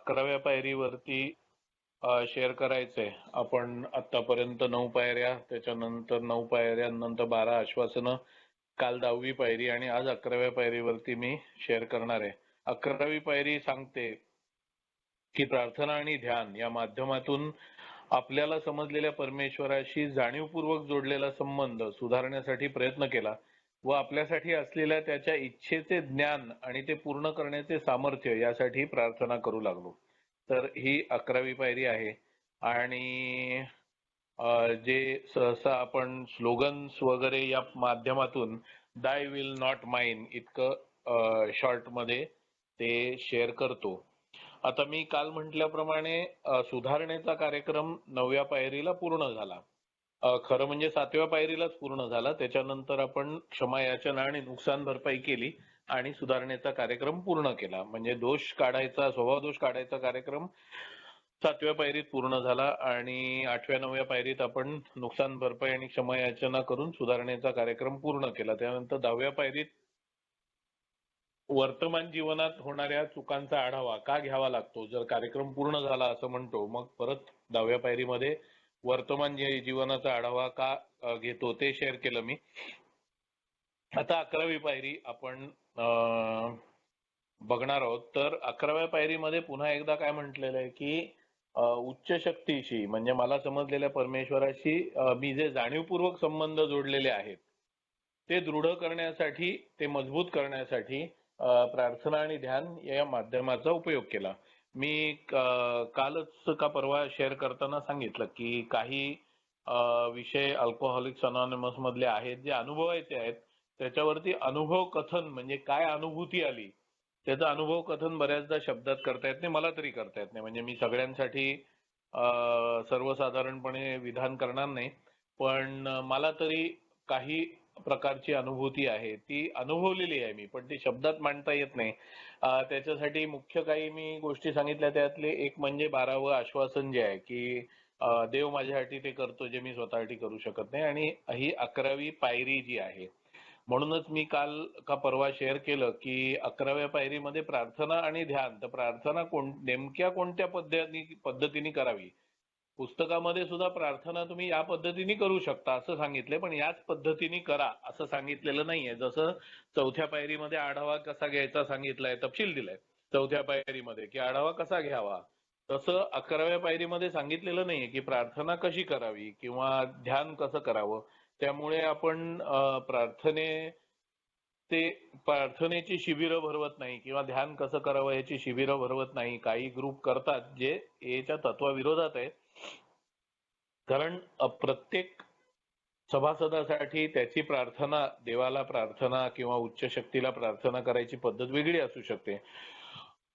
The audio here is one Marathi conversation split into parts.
11व्या पायरीवरती शेअर करायचंय. आपण आतापर्यंत 9 पायऱ्या, त्याच्यानंतर 9 पायऱ्यांनंतर 12 आश्वासनं, काल 10वी पायरी आणि आज 11व्या पायरीवरती मी शेअर करणार आहे. 11वी पायरी सांगते की प्रार्थना आणि ध्यान या माध्यमातून आपल्याला समजलेल्या परमेश्वराशी जाणीवपूर्वक जोडलेला संबंध सुधारण्यासाठी प्रयत्न केला व आपल्यासाठी असलेल्या त्याच्या इच्छेचे ज्ञान आणि ते पूर्ण करण्याचे सामर्थ्य यासाठी प्रार्थना करू लागलो. तर ही 11वी पायरी आहे. आणि जे सहसा आपण स्लोगन्स वगैरे या माध्यमातून दाय विल नॉट माइन इतकं शॉर्ट मध्ये ते शेअर करतो. आता मी काल म्हटल्याप्रमाणे सुधारणेचा कार्यक्रम 9व्या पायरीला पूर्ण झाला. खरं म्हणजे 7व्या पायरीलाच पूर्ण झाला. त्याच्यानंतर आपण क्षमायाचना आणि नुकसान भरपाई केली आणि सुधारणेचा कार्यक्रम पूर्ण केला. म्हणजे दोष काढायचा, स्वभाव दोष काढायचा कार्यक्रम 7व्या पायरीत पूर्ण झाला आणि 8व्या 9व्या पायरीत आपण नुकसान भरपाई आणि क्षमायाचना करून सुधारणेचा कार्यक्रम पूर्ण केला. त्यानंतर 10व्या पायरीत वर्तमान जीवनात होणाऱ्या चुकांचा आढावा का घ्यावा लागतो, जर कार्यक्रम पूर्ण झाला असं म्हणतो, मग परत 10व्या पायरीमध्ये वर्तमान जीवनाचा आढावा का घेतो ते शेअर केलं मी. आता 11वी पायरी आपण बघणार आहोत. तर 11व्या पायरीमध्ये पुन्हा एकदा काय म्हटलेलं आहे की उच्च शक्तीशी म्हणजे मला समजलेल्या परमेश्वराशी मी जे जाणीवपूर्वक संबंध जोडलेले आहेत ते दृढ करण्यासाठी, ते मजबूत करण्यासाठी प्रार्थना आणि ध्यान या माध्यमाचा उपयोग केला. मी कालच का परवा शेअर करताना सांगितलं की काही विषय अल्कोहोलिक्स अनॉनिमस मधले आहेत जे अनुभवायचे आहेत, त्याच्यावरती अनुभव कथन म्हणजे काय अनुभूती आली त्याचा अनुभव कथन बऱ्याचदा शब्दात करता येत नाही, मला तरी करता येत नाही. म्हणजे मी सगळ्यांसाठी सर्वसाधारणपणे विधान करणार नाही, पण मला तरी काही प्रकारची अनुभूती आहे ती अनुभवलेली आहे मी, पण ती शब्दात मांडता येत नाही. त्याच्यासाठी मुख्य काही मी गोष्टी सांगितल्या, त्यातले एक म्हणजे 12वं आश्वासन जे आहे की देव माझ्यासाठी ते करतो जे मी स्वतःसाठी करू शकत नाही, आणि ही 11वी पायरी जी आहे. म्हणूनच मी काल का परवा शेअर केलं की 11व्या पायरीमध्ये प्रार्थना आणि ध्यान. तर प्रार्थना नेमक्या कोणत्या पद्धतीने करावी, पुस्तकामध्ये सुद्धा प्रार्थना तुम्ही या पद्धतीने करू शकता असं सांगितलंय, पण याच पद्धतीने करा असं सांगितलेलं नाहीये. जसं 4थ्या पायरीमध्ये आढावा कसा घ्यायचा सांगितलाय, तपशील दिलाय 4थ्या पायरीमध्ये की आढावा कसा घ्यावा, तसं 11व्या पायरीमध्ये सांगितलेलं नाहीये की प्रार्थना कशी करावी किंवा ध्यान कसं करावं. त्यामुळे आपण प्रार्थनेची शिबिरं भरवत नाही किंवा ध्यान कसं करावं याची शिबिरं भरवत नाही. काही ग्रुप करतात जे याच्या तत्वाविरोधात आहे. कारण प्रत्येक सभासदासाठी त्याची प्रार्थना, देवाला प्रार्थना किंवा उच्च शक्तीला प्रार्थना करायची पद्धत वेगळी असू शकते.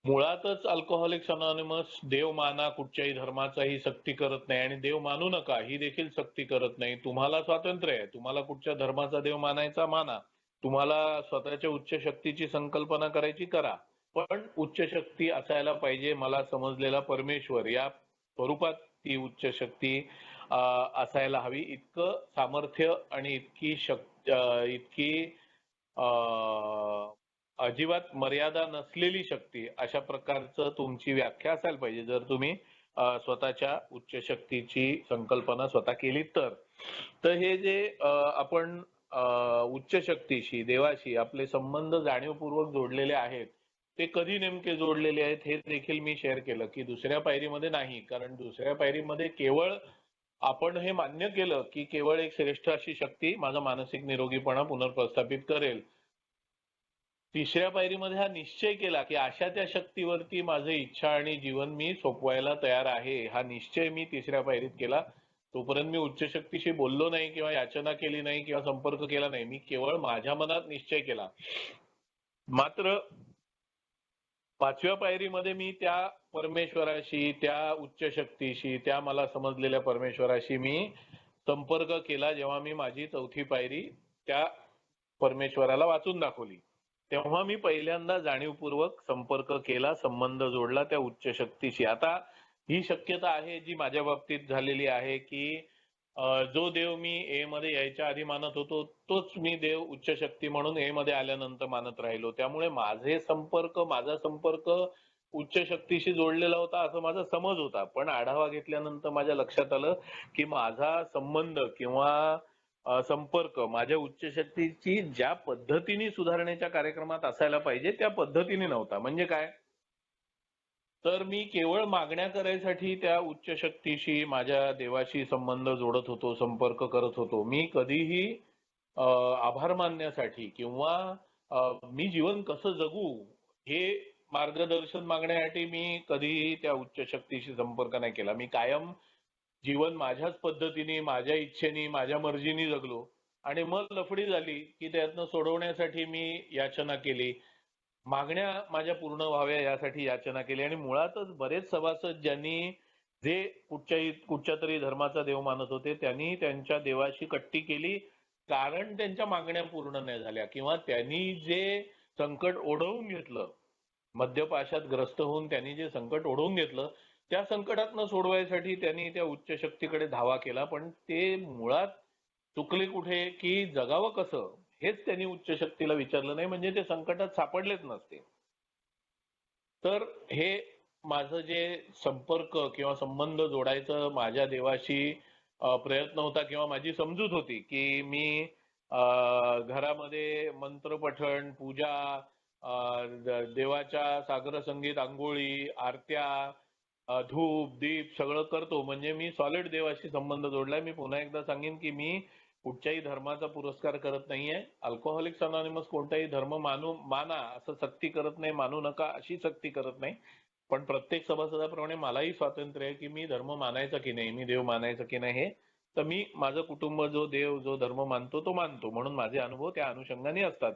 मुळातच अल्कोहोलिक्स अनॉनिमस देव माना, कुठच्याही धर्माचाही सक्ती करत नाही, आणि देव मानू नका ही देखील सक्ती करत नाही. तुम्हाला स्वातंत्र्य आहे, तुम्हाला कुठच्या धर्माचा देव मानायचा माना, तुम्हाला स्वतःच्या उच्च शक्तीची संकल्पना करायची करा, पण उच्च शक्ती असायला पाहिजे मला समजलेला परमेश्वर या स्वरूपात ती उच्च शक्ती असायला हवी. इतकं सामर्थ्य आणि इतकी अजिबात मर्यादा नसलेली शक्ती, अशा प्रकारचं तुमची व्याख्या असायला पाहिजे जर तुम्ही स्वतःच्या उच्च शक्तीची संकल्पना स्वतः केली तर हे जे आपण उच्च शक्तीशी, देवाशी आपले संबंध जाणीवपूर्वक जोडलेले आहेत, ते कधी नेमके जोडलेले आहेत हे देखील मी शेअर केलं की दुसऱ्या पायरीमध्ये नाही. कारण दुसऱ्या पायरीमध्ये केवळ आपण हे मान्य केलं की केवळ एक श्रेष्ठ अशी शक्ती माझा मानसिक निरोगीपणा पुनर्प्रस्थापित करेल. तिसऱ्या पायरीमध्ये हा निश्चय केला की अशा त्या शक्तीवरती माझे इच्छा आणि जीवन मी सोपवायला तयार आहे, हा निश्चय मी तिसऱ्या पायरीत केला. तोपर्यंत मी उच्च शक्तीशी बोललो नाही किंवा याचना केली नाही किंवा संपर्क केला नाही, मी केवळ माझ्या मनात निश्चय केला. मात्र 5व्या पायरीमध्ये मी त्या परमेश्वराशी, त्या उच्च शक्तीशी, त्या मला समजलेल्या परमेश्वराशी मी संपर्क केला. जेव्हा मी माझी 4थी पायरी त्या परमेश्वराला वाचून दाखवली, तेव्हा मी पहिल्यांदा जाणीवपूर्वक संपर्क केला, संबंध जोडला त्या उच्च शक्तीशी. आता ही शक्यता आहे जी माझ्या बाबतीत झालेली आहे की जो देव मी ए मध्ये यायच्या आधी मानत होतो तोच मी देव उच्च शक्ती म्हणून ए मध्ये आल्यानंतर मानत राहिलो. त्यामुळे माझा संपर्क उच्च शक्तीशी जोडलेला होता असं माझा समज होता. पण आढावा घेतल्यानंतर माझ्या लक्षात आलं की माझा संबंध किंवा संपर्क माझ्या उच्च शक्तीची ज्या पद्धतीने सुधारण्याच्या कार्यक्रमात असायला पाहिजे त्या पद्धतीने नव्हता. म्हणजे काय? तर मी केवळ मागण्या करायसाठी त्या उच्च शक्तीशी, माझ्या देवाशी संबंध जोडत होतो, संपर्क करत होतो. मी कधीही अ, आभार मानण्यासाठी किंवा मी जीवन कसं जगू हे मार्गदर्शन मागण्यासाठी मी कधीही त्या उच्च शक्तीशी संपर्क नाही केला. मी कायम जीवन माझ्याच पद्धतीने, माझ्या इच्छेने, माझ्या मर्जीने जगलो आणि मग लफडी झाली की त्यातनं सोडवण्यासाठी मी याचना केली. मागण्या माझ्या पूर्ण व्हाव्या यासाठी याचना केली आणि मुळातच बरेच सभासद ज्यांनी जे कुठच्या तरी धर्माचा देव मानत होते त्यांनी त्यांच्या देवाशी कट्टी केली कारण त्यांच्या मागण्या पूर्ण नाही झाल्या किंवा त्यांनी जे संकट ओढवून घेतलं, मद्यपाशात ग्रस्त होऊन त्यांनी जे संकट ओढवून घेतलं त्या संकटातनं सोडवायसाठी त्यांनी त्या उच्च शक्तीकडे धावा केला. पण ते मुळात चुकले कुठे की जगावं कसं हेच त्यांनी उच्च शक्तीला विचारलं नाही, म्हणजे ते संकटात सापडलेच नसते. तर हे माझं जे संपर्क किंवा संबंध जोडायचं माझ्या देवाशी प्रयत्न होता किंवा माझी समजूत होती की मी घरामध्ये मंत्र पठण, पूजा, देवाच्या सागर संगीत, अंघोळी, आरत्या, धूप दीप सगळं करतो म्हणजे मी सॉलिड देवाशी संबंध जोडलाय. मी पुन्हा एकदा सांगेन की मी कुठच्याही धर्माचा पुरस्कार करत नाहीये. अल्कोहोलिक्स अनॉनिमस कोणताही धर्म माना असं सक्ती करत नाही, मानू नका अशी सक्ती करत नाही. पण प्रत्येक सभासदाप्रमाणे मलाही स्वातंत्र्य आहे की मी धर्म मानायचा की नाही, मी देव मानायचा की नाही, हे तर मी माझं कुटुंब जो देव जो धर्म मानतो तो मानतो, म्हणून माझे अनुभव त्या अनुषंगाने असतात.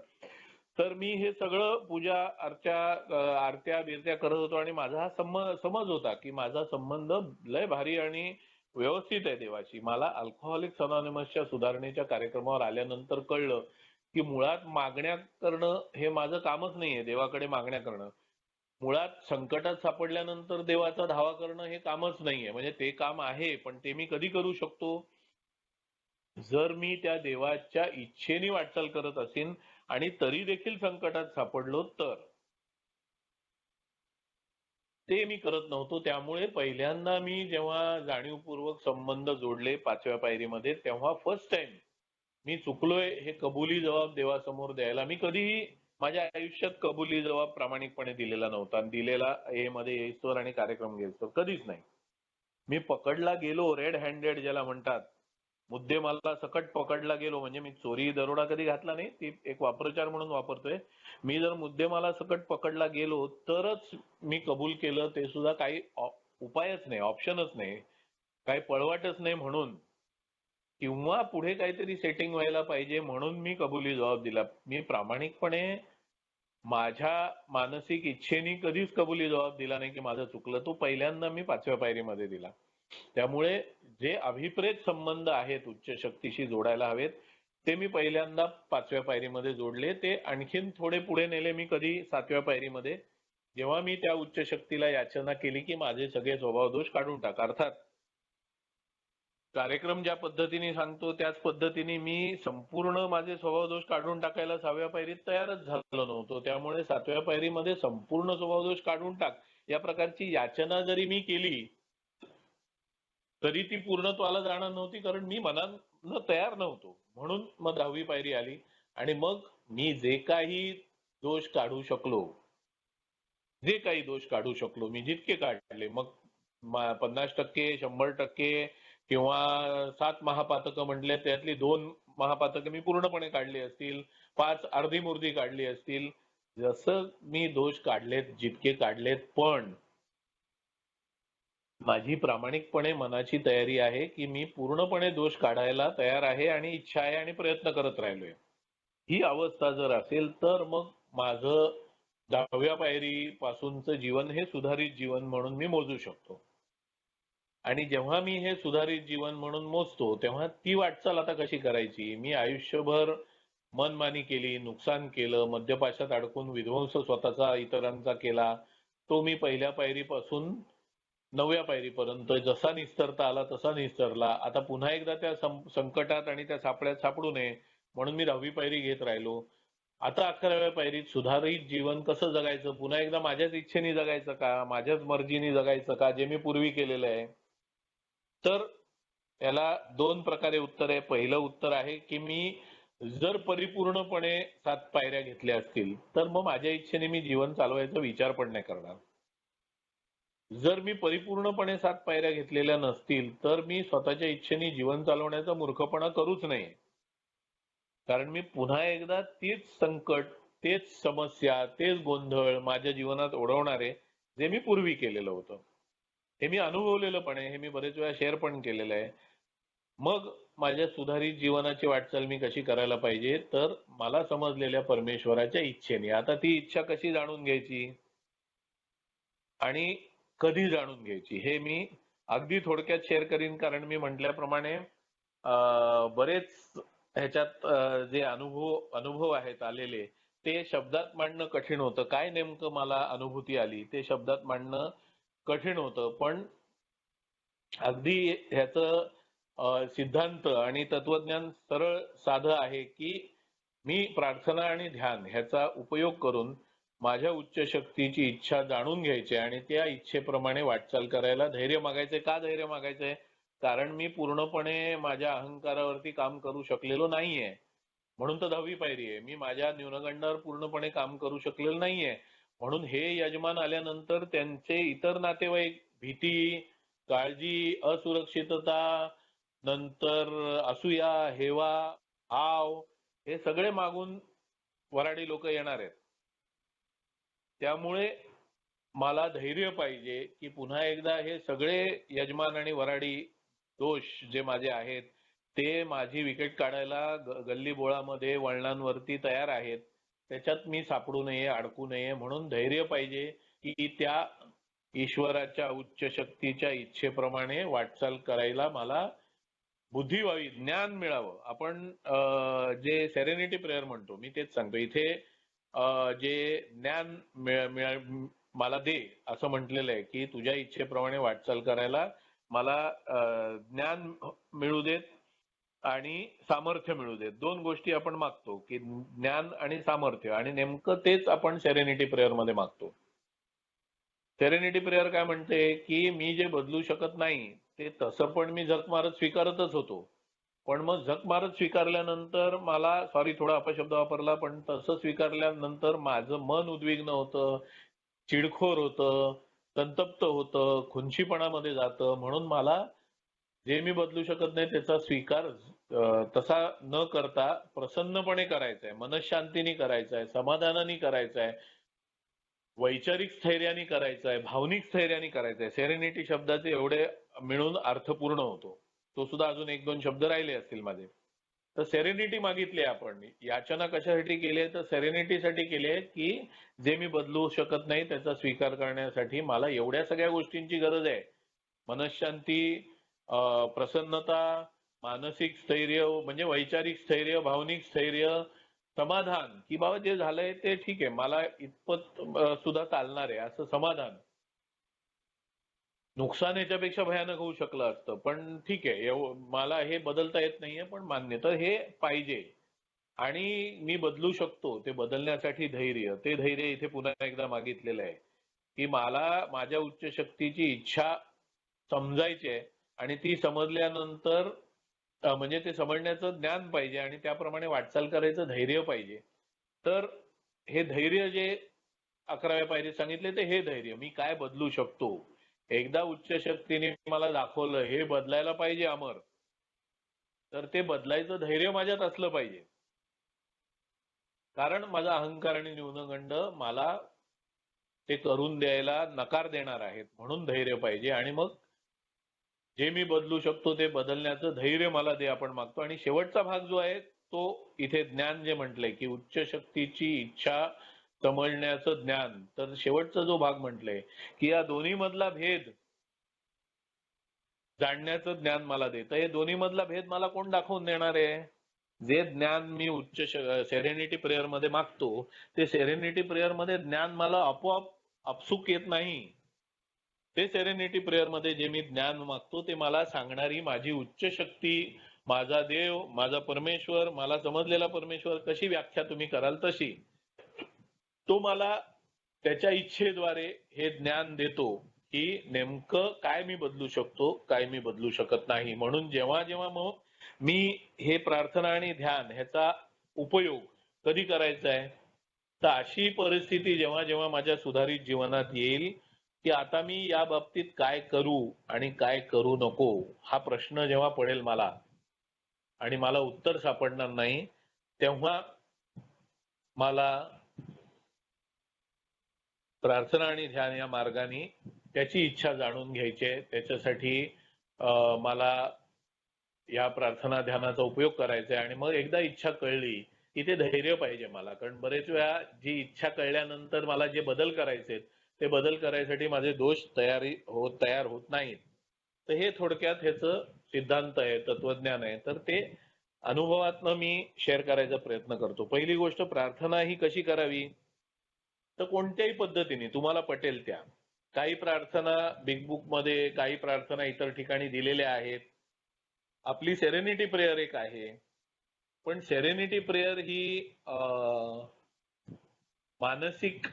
तर मी हे सगळं पूजा आरत्या बिरत्या करत होतो आणि माझा हा समज होता की माझा संबंध लय भारी आणि व्यवस्थित आहे देवाशी. मला अल्कोहोलिक्स अनॉनिमसच्या सुधारणेच्या कार्यक्रमावर आल्यानंतर कळलं की मुळात मागण्या करणं हे माझं कामच नाहीये. देवाकडे मागण्या करणं मुळात संकटात सापडल्यानंतर देवाचा धावा करणं हे कामच नाहीये. म्हणजे ते काम आहे पण ते मी कधी करू शकतो जर मी त्या देवाच्या इच्छेने वाटचाल करत असेन आणि तरी देखील संकटात सापडलो तर. ते मी करत नव्हतो. त्यामुळे पहिल्यांदा मी जेव्हा जाणीवपूर्वक संबंध जोडले 5व्या पायरीमध्ये तेव्हा फर्स्ट टाइम मी चुकलोय हे कबुली जबाब देवासमोर द्यायला मी कधीही माझ्या आयुष्यात कबुली जबाब प्रामाणिकपणे दिलेला नव्हता. आणि दिलेला हे मध्ये येईस्तोवर आणि कार्यक्रम घेईस्तोवर कधीच नाही. मी पकडला गेलो रेड हँडेड ज्याला म्हणतात, मुद्देमाला सकट पकडला गेलो म्हणजे मी चोरी दरोडा कधी घातला नाही, ती एक वाप्रचार म्हणून वापरतोय. मी जर मुद्देमाला सकट पकडला गेलो तरच मी कबूल केलं, ते सुद्धा काही उपायच नाही, ऑप्शनच नाही, काही पळवाटच नाही म्हणून, किंवा पुढे काहीतरी सेटिंग व्हायला पाहिजे म्हणून मी कबुली जबाब दिला. मी प्रामाणिकपणे माझ्या मानसिक इच्छेने कधीच कबुली जबाब दिला नाही की माझं चुकलं. तो पहिल्यांदा मी 5व्या पायरीमध्ये दिला. त्यामुळे जे अभिप्रेत संबंध आहेत उच्च शक्तीशी जोडायला हवेत ते मी पहिल्यांदा 5व्या पायरीमध्ये जोडले. ते आणखीन थोडे पुढे नेले मी कधी 7व्या पायरीमध्ये, जेव्हा मी त्या उच्च शक्तीला याचना केली की माझे सगळे स्वभाव दोष काढून टाक. अर्थात कार्यक्रम ज्या पद्धतीने सांगतो त्याच पद्धतीने मी संपूर्ण माझे स्वभाव दोष काढून टाकायला 6व्या पायरीत तयारच झालो नव्हतो. त्यामुळे 7व्या पायरीमध्ये संपूर्ण स्वभाव दोष काढून टाक या प्रकारची याचना जरी मी केली तरी ती पूर्णत्वाला जाणार नव्हती, कारण मी मनानं तयार नव्हतो. म्हणून मग 10वी पायरी आली आणि मग मी जे काही दोष काढू शकलो, मी जितके काढले, मग 50% 100% किंवा 7 महापातकं म्हटले त्यातली 2 महापातकं मी पूर्णपणे काढली असतील, 5 अर्धी मुर्दी काढली असतील. जसं मी दोष काढलेत जितके काढलेत, पण माझी प्रामाणिकपणे मनाची तयारी आहे की मी पूर्णपणे दोष काढायला तयार आहे आणि इच्छा आहे आणि प्रयत्न करत राहिलोय. ही अवस्था जर असेल तर मग माझं 10व्या पायरीपासूनचं जीवन हे सुधारित जीवन म्हणून मी मोजू शकतो. आणि जेव्हा मी हे सुधारित जीवन म्हणून मोजतो तेव्हा ती वाटचाल आता कशी करायची. मी आयुष्यभर मनमानी केली, नुकसान केलं, मद्यपाशात अडकून विध्वंस स्वतःचा इतरांचा केला. तो मी पहिल्या पायरीपासून 9व्या पायरीपर्यंत जसा निस्तरता आला तसा निस्तरला. आता पुन्हा एकदा त्या संकटात आणि त्या सापड्यात सापडू नये म्हणून मी 10वी पायरी घेत राहिलो. आता 11व्या पायरीत सुधारित जीवन कसं जगायचं? पुन्हा एकदा माझ्याच इच्छेने जगायचं का? माझ्याच मर्जीने जगायचं का? जे मी पूर्वी केलेलं आहे. तर याला 2 प्रकारे उत्तर आहे. पहिलं उत्तर आहे, की मी जर परिपूर्णपणे 7 पायऱ्या घेतल्या असतील, तर मग माझ्या इच्छेने मी जीवन चालवायचा विचार पण नाही करणार. जर मी परिपूर्णपणे 7 पायऱ्या घेतलेल्या नसतील, तर मी स्वतःच्या इच्छेने जीवन चालवण्याचा मूर्खपणा करूच नये. कारण मी पुन्हा एकदा तीच संकट, तेच समस्या, तेच गोंधळ माझ्या जीवनात ओढवणार आहे, जे मी पूर्वी केलेलं होतं. हे मी अनुभवलेलं पण आहे. हे मी बरेच वेळा शेअर पण केलेलं आहे. मग माझ्या सुधारित जीवनाची वाटचाल मी कशी करायला पाहिजे? तर मला समजलेल्या परमेश्वराच्या इच्छेने. आता ती इच्छा कशी जाणून घ्यायची? आणि कधी जाणून घ्यायची? हे मी अगदी थोडक्यात शेअर करीन, कारण मी म्हटल्याप्रमाणे बरेच ह्याच्यात जे अनुभव आहेत आलेले, ते शब्दात मांडणं कठीण होतं. काय नेमकं मला अनुभूती आली ते शब्दात मांडणं कठीण होतं. पण अगदी ह्याचं सिद्धांत आणि तत्वज्ञान सरळ साधं आहे, की मी प्रार्थना आणि ध्यान ह्याचा उपयोग करून माझ्या उच्च शक्तीची इच्छा जाणून घ्यायची आणि त्या इच्छेप्रमाणे वाटचाल करायला धैर्य मागायचंय. का धैर्य मागायचंय? कारण मी पूर्णपणे माझ्या अहंकारावरती काम करू शकलेलो नाहीये. म्हणून तर 10वी पायरी आहे. मी माझ्या न्यूनगंडावर पूर्णपणे काम करू शकलेलो नाहीये. म्हणून हे यजमान आल्यानंतर त्यांचे इतर नातेवाईक भीती, काळजी, असुरक्षितता, नंतर असूया, हेवा, हाव हे सगळे मागून वऱ्हाडी लोक येणार आहेत. त्यामुळे मला धैर्य पाहिजे, की पुन्हा एकदा हे सगळे यजमान आणि वऱ्हाडी दोष जे माझे आहेत, ते माझी विकेट काढायला गल्ली बोळामध्ये वळणांवरती तयार आहेत. त्याच्यात मी सापडू नये, अडकू नये म्हणून धैर्य पाहिजे, की त्या ईश्वराच्या उच्च शक्तीच्या इच्छेप्रमाणे वाटचाल करायला मला बुद्धी व्हावी, ज्ञान मिळावं. आपण जे सेरेनिटी प्रेयर म्हणतो, मी तेच सांगतो. इथे जे ज्ञान मला दे असं म्हटलेलं आहे, की तुझ्या इच्छेप्रमाणे वाटचाल करायला मला ज्ञान मिळू देत आणि सामर्थ्य मिळू देत. 2 गोष्टी आपण मागतो, की ज्ञान आणि सामर्थ्य, आणि नेमकं तेच आपण सेरेनिटी प्रेयर मध्ये मागतो. सेरेनिटी प्रेयर काय म्हणते, की मी जे बदलू शकत नाही ते तसं पण मी झक मारत स्वीकारतच होतो. पण मग झक मारत स्वीकारल्यानंतर मला, सॉरी थोडा अपशब्द वापरला, पण तसं स्वीकारल्यानंतर माझं मन उद्विग्न होतं, चिडखोर होतं, संतप्त होतं, खुंचीपणामध्ये जातं. म्हणून मला जे मी बदलू शकत नाही त्याचा स्वीकार तसा न करता प्रसन्नपणे करायचा आहे, मनःशांतीने करायचा आहे, समाधानाने करायचा आहे, वैचारिक स्थैर्याने करायचं आहे, भावनिक स्थैर्याने करायचं आहे. सेरेनिटी शब्दाचे एवढे मिळून अर्थपूर्ण होतो. तो सुद्धा अजून 1-2 शब्द राहिले असतील माझे. तर सेरेनिटी मागितली आपण. याचना कशासाठी केली आहे? तर सेरेनिटीसाठी केली आहे, की जे मी बदलू शकत नाही त्याचा स्वीकार करण्यासाठी मला एवढ्या सगळ्या गोष्टींची गरज आहे. मनःशांती, प्रसन्नता, मानसिक स्थैर्य म्हणजे वैचारिक स्थैर्य, भावनिक स्थैर्य, समाधान, की बाबा जे झालंय ते ठीक आहे, मला इतपत सुद्धा चालणार आहे असं समाधान. नुकसान याच्यापेक्षा भयानक होऊ शकलं असतं, पण ठीक आहे, मला हे बदलता येत नाहीये पण मान्य. तर हे पाहिजे आणि मी बदलू शकतो, ते बदलण्यासाठी धैर्य, ते धैर्य इथे पुन्हा एकदा मागितलेलं आहे, की मला माझ्या उच्च शक्तीची इच्छा समजायची आहे आणि ती समजल्यानंतर म्हणजे ते समजण्याचं ज्ञान पाहिजे आणि त्याप्रमाणे वाटचाल करायचं धैर्य पाहिजे. तर हे धैर्य जे 11व्या पायरीत सांगितले, ते हे धैर्य मी काय बदलू शकतो. एकदा उच्च शक्तीने मला दाखवलं हे बदलायला पाहिजे अमर, तर ते बदलायचं धैर्य माझ्यात असलं पाहिजे. कारण माझा अहंकार आणि न्यूनगंड मला ते करून द्यायला नकार देणार आहेत. म्हणून धैर्य पाहिजे आणि मग जे मी बदलू शकतो ते बदलण्याचं धैर्य मला दे आपण मागतो. आणि शेवटचा भाग जो आहे तो इथे ज्ञान जे म्हटलंय, की उच्च शक्तीची इच्छा समजण्याचं ज्ञान. तर शेवटचा जो भाग म्हटलंय, की या दोन्ही मधला भेद जाणण्याचं ज्ञान मला दे. तर हे दोन्ही मधला भेद मला कोण दाखवून देणार आहे? जे ज्ञान मी उच्च सेरेनिटी प्रेयर मध्ये मागतो, ते सेरेनिटी प्रेयर मध्ये ज्ञान मला आपोआप आपसूक येत नाही. ते सेरेनिटी प्रेयर मध्ये जे मी ज्ञान मागतो ते मला सांगणारी माझी उच्च शक्ती माझा देव, माझा परमेश्वर, मला समजलेला परमेश्वर कशी व्याख्या तुम्ही कराल तशी, तो मला त्याच्या इच्छेद्वारे हे ज्ञान देतो की नेमकं काय मी बदलू शकतो, काय मी बदलू शकत नाही. म्हणून जेव्हा जेव्हा मग मी हे प्रार्थना आणि ध्यान ह्याचा उपयोग कधी करायचा आहे, तर अशी परिस्थिती जेव्हा जेव्हा माझ्या सुधारित जीवनात येईल की आता मी या बाबतीत काय करू आणि काय करू नको, हा प्रश्न जेव्हा पडेल मला आणि मला उत्तर सापडणार नाही, तेव्हा मला प्रार्थना आणि ध्यान या मार्गाने त्याची इच्छा जाणून घ्यायची आहे. त्याच्यासाठी मला या प्रार्थना ध्यानाचा उपयोग करायचा आहे. आणि मग एकदा इच्छा कळली की ते धैर्य पाहिजे मला, कारण बरेच वेळा जी इच्छा कळल्यानंतर मला जे बदल करायचे ते बदल करायसाठी माझे दोष तयार होत नाहीत. तर हे थोडक्यात ह्याचं सिद्धांत आहे, तत्वज्ञान आहे. तर ते अनुभवातनं मी शेअर करायचा प्रयत्न करतो. पहिली गोष्ट, प्रार्थना ही कशी करावी, तर कोणत्याही पद्धतीने तुम्हाला पटेल त्या. काही प्रार्थना बिग बुक मध्ये, काही प्रार्थना इतर ठिकाणी दिलेल्या आहेत. आपली सेरेनिटी प्रेयर एक आहे, पण सेरेनिटी प्रेयर ही मानसिक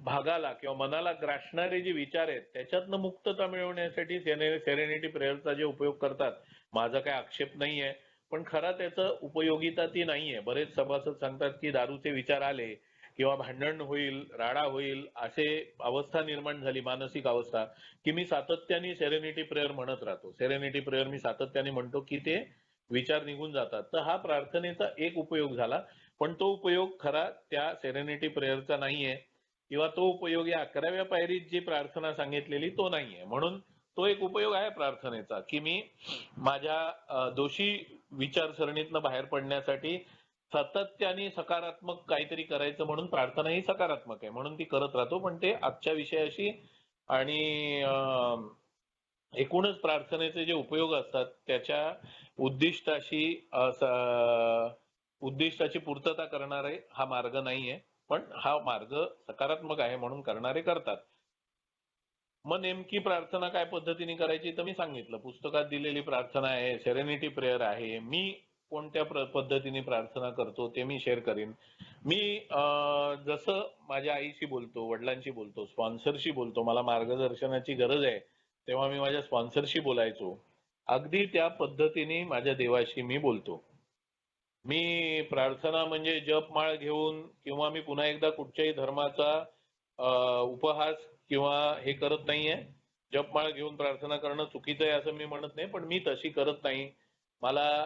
भागाला किंवा मनाला ग्रासणारे जे विचार आहेत त्याच्यातनं मुक्तता मिळवण्यासाठी सेरेनिटी प्रेयरचा जे उपयोग करतात, माझा काही आक्षेप नाहीये, पण खरा त्याचं उपयोगिता ती नाहीये. बरेच सभासद सांगतात की दारूचे विचार आले किंवा भांडण होईल, राडा होईल, असे अवस्था निर्माण झाली, मानसिक अवस्था, की मी सातत्याने सेरेनिटी प्रेयर म्हणत राहतो. सेरेनिटी प्रेयर मी सातत्याने म्हणतो की ते विचार निघून जातात. तर हा प्रार्थनेचा एक उपयोग झाला, पण तो उपयोग खरा त्या सेरेनिटी प्रेयरचा नाहीये, किंवा तो उपयोग या 11व्या पायरीत जी प्रार्थना सांगितलेली तो नाहीये. म्हणून तो एक उपयोग आहे प्रार्थनेचा की मी माझ्या दोषी विचारसरणीतनं बाहेर पडण्यासाठी सातत्याने सकारात्मक काहीतरी करायचं, म्हणून प्रार्थना ही सकारात्मक आहे म्हणून ती करत राहतो. पण ते आजच्या विषयाशी आणि एकूणच प्रार्थनेचे जे उपयोग असतात त्याच्या उद्दिष्टाशी उद्दिष्टाची पूर्तता करणारे हा मार्ग नाहीये, पण हा मार्ग सकारात्मक आहे म्हणून करणारे करतात. मग नेमकी प्रार्थना काय पद्धतीने करायची तर मी सांगितलं, पुस्तकात दिलेली प्रार्थना आहे, सेरेनिटी प्रेयर आहे. मी कोणत्या पद्धतीने प्रार्थना करतो ते मी शेअर करीन. मी जसं माझ्या आईशी बोलतो, वडिलांशी बोलतो, स्पॉन्सरशी बोलतो, मला मार्गदर्शनाची गरज आहे तेव्हा मी माझ्या स्पॉन्सरशी बोलायचो, अगदी त्या पद्धतीने माझ्या देवाशी मी बोलतो. मी प्रार्थना म्हणजे जपमाळ घेऊन किंवा मी पुन्हा एकदा कुठच्याही धर्माचा उपहास किंवा हे करत नाहीये. जपमाळ घेऊन प्रार्थना करणं चुकीचं आहे असं मी म्हणत नाही, पण मी तशी करत नाही. मला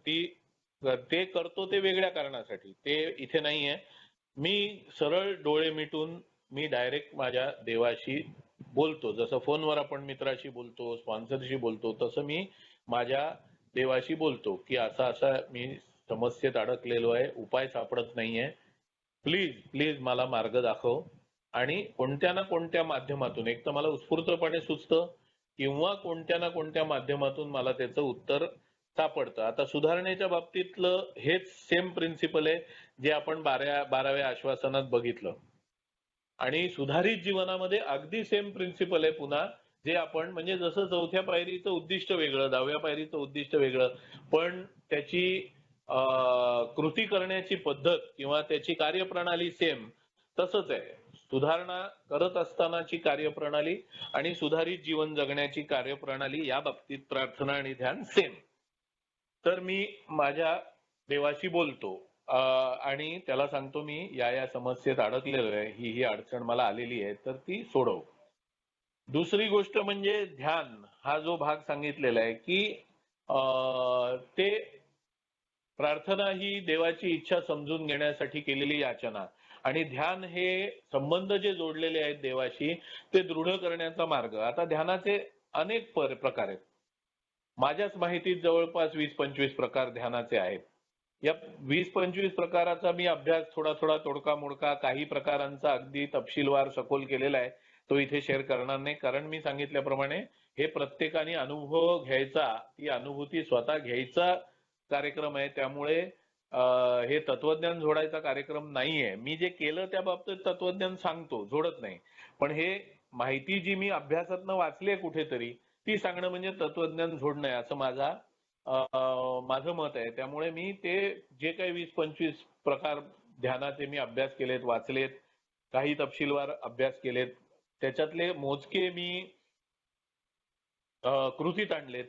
ते करतो ते वेगळ्या कारणासाठी, ते इथे नाहीये. मी सरळ डोळे मिटून मी डायरेक्ट माझ्या देवाशी बोलतो. जसं फोनवर आपण मित्राशी बोलतो, स्पॉन्सरशी बोलतो, तसं मी माझ्या देवाशी बोलतो की असा असा मी समस्येत अडकलेलो आहे, उपाय सापडत नाहीये, प्लीज प्लीज मला मार्ग दाखव. आणि कोणत्या ना कोणत्या माध्यमातून, एक तर मला उत्स्फूर्तपणे सुचतं किंवा कोणत्या ना कोणत्या माध्यमातून मला त्याचं उत्तर सापडतं. आता सुधारणेच्या बाबतीतलं हेच सेम प्रिन्सिपल आहे जे आपण 12व्या आश्वासनात बघितलं. आणि सुधारित जीवनामध्ये अगदी सेम प्रिन्सिपल आहे पुन्हा, जे आपण म्हणजे जसं 4थ्या पायरीचं उद्दिष्ट वेगळं, 10व्या पायरीचं उद्दिष्ट वेगळं, पण त्याची कृती करण्याची पद्धत किंवा त्याची कार्यप्रणाली सेम तसंच आहे. सुधारणा करत असतानाची कार्यप्रणाली आणि सुधारित जीवन जगण्याची कार्यप्रणाली या बाबतीत प्रार्थना आणि ध्यान सेम. तर मी माझ्या देवाशी बोलतो आणि त्याला सांगतो मी या समस्येत अडकलेलो आहे, ही अडचण मला आलेली आहे, तर ती सोडव. दुसरी गोष्ट म्हणजे ध्यान, हा जो भाग सांगितलेला आहे की ते प्रार्थना ही देवाची इच्छा समजून घेण्यासाठी केलेली याचना, आणि ध्यान हे संबंध जे जोडलेले आहेत देवाशी ते दृढ करण्याचा मार्ग. आता ध्यानाचे अनेक प्रकार आहेत. माझ्याच माहितीत जवळपास 20-25 प्रकार ध्यानाचे आहेत. या 20-25 प्रकाराचा मी अभ्यास थोडा थोडा तोडका मोडका काही प्रकारांचा अगदी तपशीलवार सखोल केलेला आहे, तो इथे शेअर करणार नाही, कारण मी सांगितल्याप्रमाणे हे प्रत्येकाने अनुभव घ्यायचा, ती अनुभूती स्वतः घ्यायचा कार्यक्रम आहे. त्यामुळे हे तत्वज्ञान जोडायचा कार्यक्रम नाहीये. मी जे केलं त्या बाबतीत तत्वज्ञान सांगतो, जोडत नाही. पण हे माहिती जी मी अभ्यासातनं वाचली आहे कुठेतरी, युक्ती सांगणं म्हणजे तत्वज्ञान झोडणं आहे असं माझं मत आहे. त्यामुळे मी ते जे काही 20-25 प्रकार ध्यानाचे मी अभ्यास केलेत, वाचलेत, काही तपशीलवार अभ्यास केलेत, त्याच्यातले मोजके मी कृतीत आणलेत.